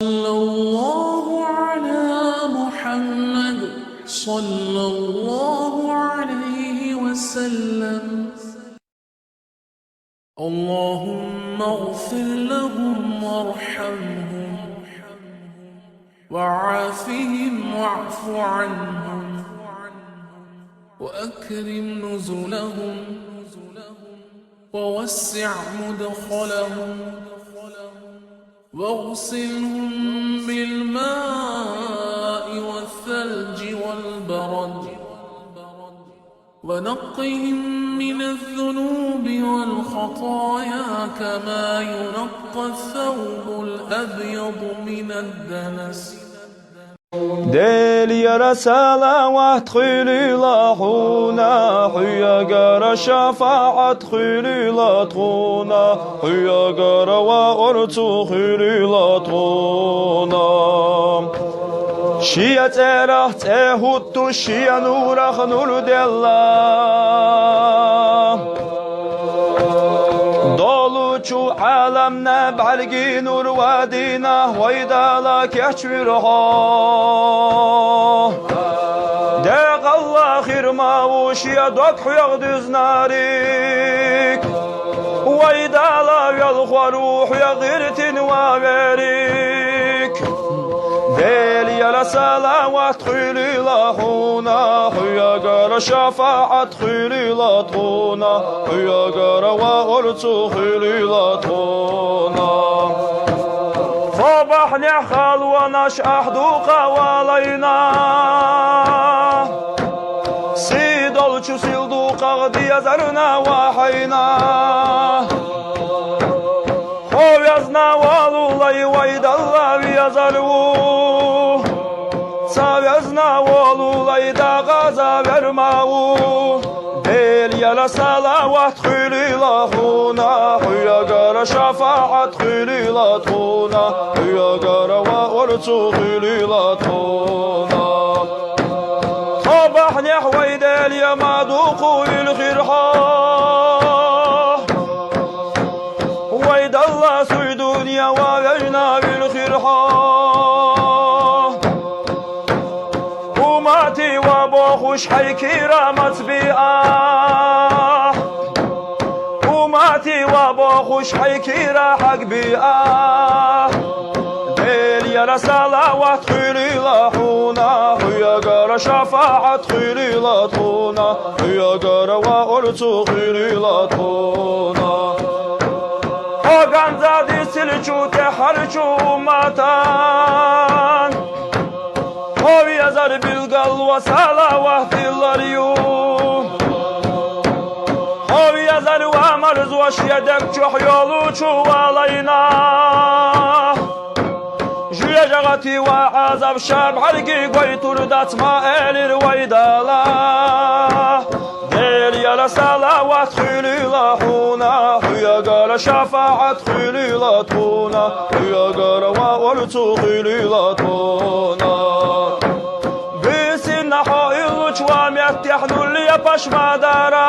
صلى الله على محمد صلى الله عليه وسلم. اللهم اغفر لهم وارحمهم وعافهم واعف عنهم وأكرم نزلهم ووسع مدخلهم واغسلهم بالماء والثلج والبرد ونقهم من الذنوب والخطايا كما ينقى الثوب الأبيض من الدنس. دل يرسل وادخل لهنا حيا شفاعة خلي لطونا حيا وأرتو خلي لطونا شيا تراه تهوت شيا نورخ نور دلا دولوچو عالمنا برگی نور وادینا ویدالا کچورها دق الله خیر ماوشیا دک حیق دزناریک ویدالا یلخوروح یغیرتن وابریک دل يا صلوات خيلي لهونا يا جار شفاعة خيلي لطونا يا جار وأرتو خيلي لطونا صباحنا خلواناش أحدوق ولينا سيدالچو سيلدوق غدي يزرنا وحينا خويزنا والولاي ويد الله يزرو Savezna volulay da gaza vermau Del yala salavat khili lahuna Huya gara şafaat khili latuna Huya gara wa ortu khili latuna Sabah nehvay del yamaduku il khirha Waydallah suy dunya wa vejna bil khirha وبوخش حيكي رامت بيئة وماتي وبوخش حيكي راحق بيئة ديل يا رسالة خيلي لحونا يا قرى شفاعة خيلي لطونا يا قرى وأرتو خيلي لطونا وقان زادي سلچو تحرچو ماتان هو يزار بالقل وصلوات اليوم هو يزار ومرز وشيدك جحيولوچو علينا جوية جغتي وعذاب شاب حرقي قويتور داتما إلي ويدالا ديل يا صلوات خيلي لحونا يا قال شفاعة خيلي لطونا يا قال وأرتو خيلي لطونا بسنا حائل وشوام يتحنوا لي باش ما دارا